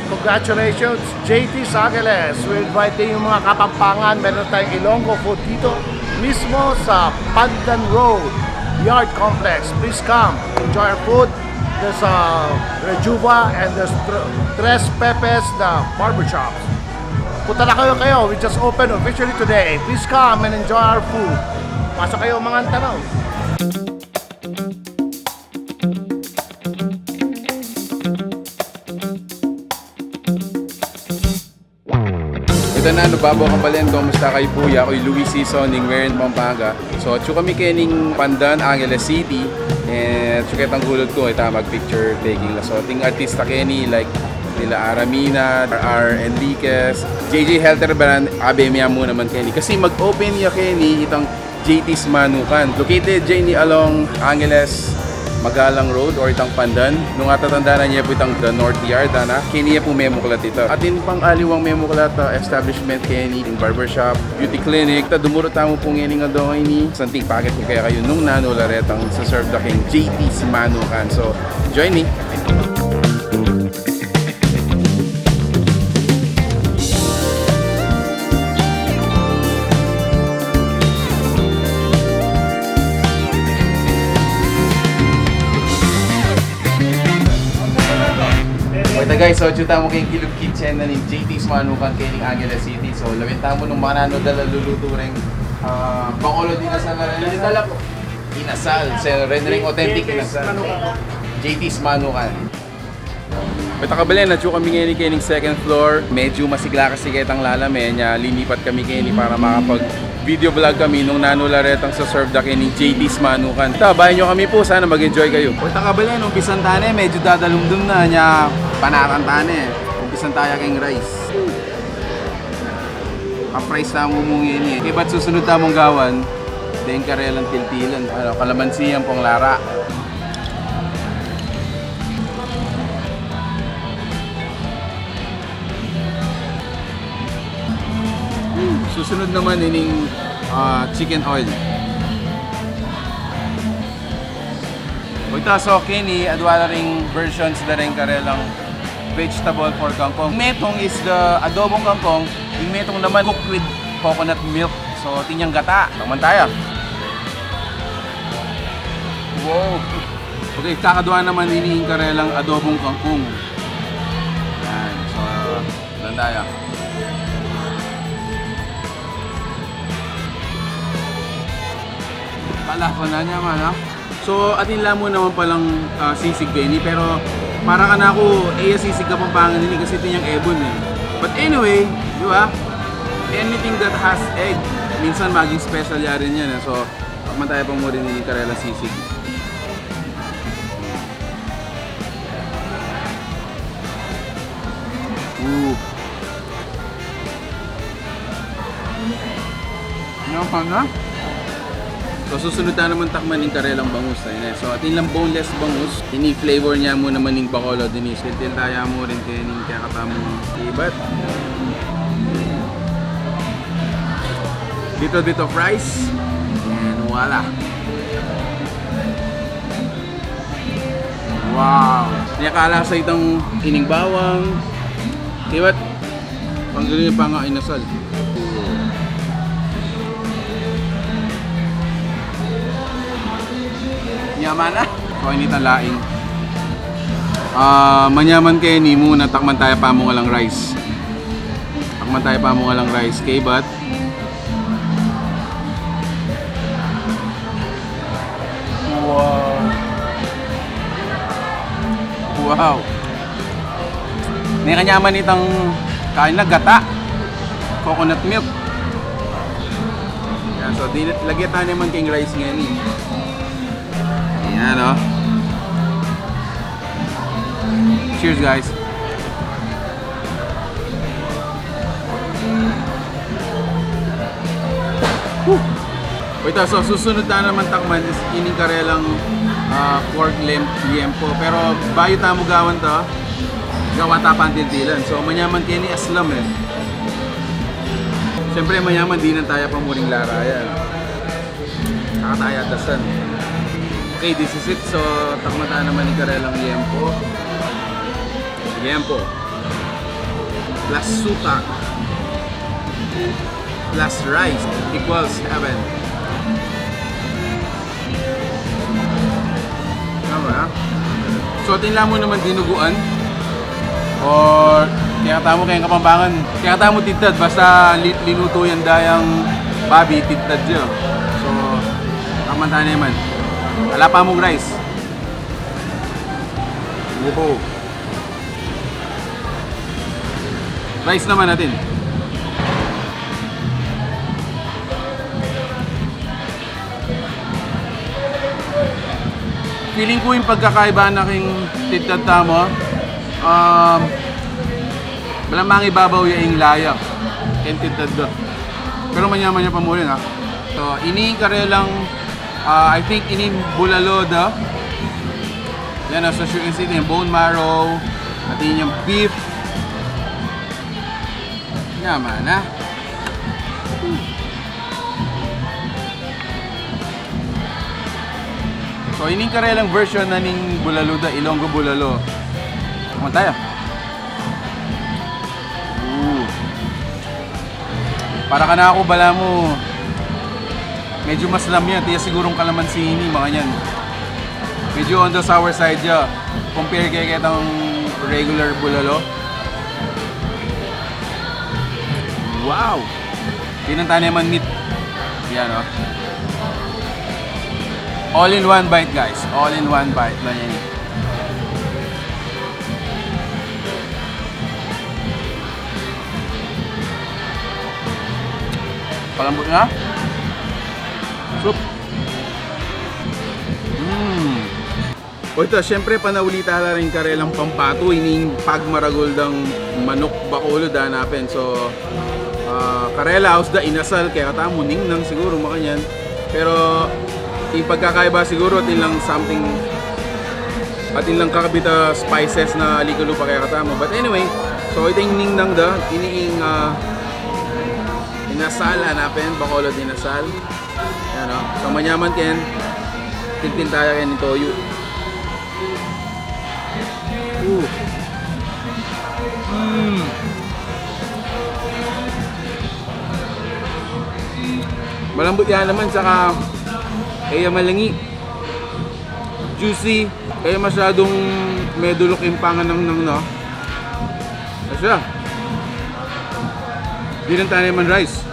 Congratulations, JT Sageles. We invite din yung mga Kapampangan. Meron tayong Ilonggo food dito mismo sa Pandan Road Yard Complex. Please come, enjoy our food. There's Rejuva and there's Tres Pepes na barbershops. Punta na kayo. We just opened officially today. Please come and enjoy our food. Pasok kayo mga tanaw. Ito na, Nubabaw Kabalento, kumusta kayo po? Ako'y Luis Season, ng Marin, Pampanga. So, atso kami kening Pandan, Angeles City. And suket ang gulod ko, ito mag-picture taking la. So, ating artista Kenny, like nila Aramina, R. Enriquez, JJ Helter Brand, abemya mo naman Kenny. Kasi mag-open ya Kenny, itong JT's Manukan. Located Jenny along Angeles, Magalang Road or itang Pandan. Nung atatanda na niya po itang the North Yard, na Kenny po memuklat ito. At in pang aliwang memuklat establishment Kenny, in barbershop, beauty clinic. Dumurot tamo po ngayon nga doon ni Santing Packet po kaya kayo nung nano laretang sa serve the king JT's Manukan. So, join me! Guys, so chuta mo kayong Kilog Kitchen na ni JT's Manukan kayong Angeles City. So lawinta mo nung mga dala luluto rin Bacolod inasal na rin. Dala ko. Inasal. So rendering authentic inasal. JT's Manukan. Pata kabalen, natyo kami ngayon kayong second floor. Medyo masigla kasi kitang lalamen niya. Linipat kami kayo para makapag video vlog kami nung nanularetang sa serve da kayong JT's Manukan. Tabayan nyo kami po, sana mag-enjoy kayo. Pata kabalen, umpisan tane, medyo dadalumdum na niya. Panarantane, umpisan tayo kayong rice. Ka-price na mo mong yun eh. Ba't susunod na mong gawan? Dahil karelang tiltilan. Kalamansiyan pong lara. Susunod naman ining chicken oil. Ito so Kenny, adwala ring versions na rin karelang vegetable for kangkong. Metong is the adobong kangkong. Yung metong naman cooked with coconut milk. So tinyang gata. Naman tayo. Wow. Okay, kakadwa naman ini yung karelang adobong kangkong. Yan. So, naman tayo. Palako na niya man ha. So, atin lang mo naman palang sisig Benny, pero para ka na ako, sisig ka Pampangan nini kasi ito niyang ebon eh. But anyway, di ba? Anything that has egg, minsan maging special ya rin yan eh. So, pagmantaya pa mo rin nini karela sisig. Naman na? So susunod na naman takman ng karelang bangus na so atin lang boneless bangus ini-flavor niya mo naman ng Bacolod din sintil tayo mo rin kayo kaya katamong ibat dito fries and wala wow niyakala sa itong ining bawang ibat panggaling pa nga inasal. Yaman na. So, initan laing. Manyaman kayo ni muna takman tayo pa mo nga lang rice. Takman tayo pa mo nga lang rice. Kay bat. Wow. Wow. May kanyaman itang kain na gata. Coconut milk. Yan, so, lagyan tayo naman kayong rice ngayon eh. Ayan o. Cheers guys. Ito, so susunod na naman takman is ining karelang pork liempo. Pero bayo tamo gawan to, gawa tapan tintilan. So manyaman kini aslam eh. Siyempre mayaman di na tayo pang muring lara yan. Kakataya dasan. Okay, this is it. So, takmata naman ni karelang liempo. Liempo. plus suka plus rice equals heaven. Tama na? So, tinla mo naman dinuguan or kaya tamo kayong Kapampangan. Kaya tamo titad basta linuto yan dayang babi titad dyan. So, kamanta na naman. Wala pa mong rice. Wow. Rice naman natin. Feeling ko yung pagkakaiba na aking titad tamo. Malamang ibabaw yung laya. Titad do. Pero manyaman niya pa muli ha. So, ini karelang I think ini bulalo da. Yan, so as you can see, yung bone marrow, at yung beef. Yaman na. So, ining karelang version na ning bulalo da, Ilonggo bulalo. Kuman tayo. Para ka na ako, bala mo. Medyo maslam yan, tiya sigurong kalamansi ini, mga yan. Medyo on the sour side siya. Compare kay kitang regular bulalo. Wow! Pinanta naman meat. Yan o. All in one bite guys. All in one bite na yan. Palambot na. Soup. O ito, syempre panawulita na rin karelang pampato, ining pagmaragol ng manok bakulod hanapin. So, karela house da inasal, kaya kata muning nang siguro makanyan. Pero, yung pagkakaiba siguro, atin lang something, atin lang kakabita spices na likalupa kaya kata mo. But anyway, so ito yung ning nang da, iniing inasal hanapin, bakulod inasal. Yan o, so manyaman ken, tigtin tayo ken ni toyo. Malambot yan naman, saka kaya malangi, juicy, kaya masyadong medulok yung pangan ng no. Asya, di lang tayo naman rice.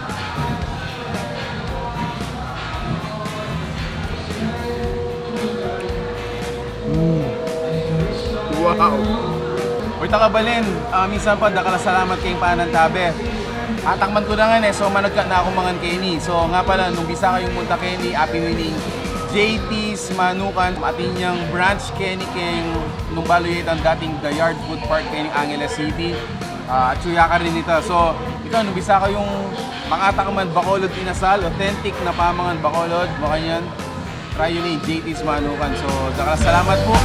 Wow! Uy, takabalin, minsan pa dakala salamat kayong panan tabi. Atakman ko na nga so managka na ako mangan kay ni. So nga pala, nung bisa kayong munta kay ni, happy winning JT's Manukan, ating niyang branch kay ni King, nung baluyit ang dating The Yard Food Park kay ni Angeles City. At suya ka rin ito. So, ikaw, nung bisa kayong makatakman bakolod inasal, authentic na pamangan bakolod, baka yan, try yun ni JT's Manukan. So, dakala salamat po.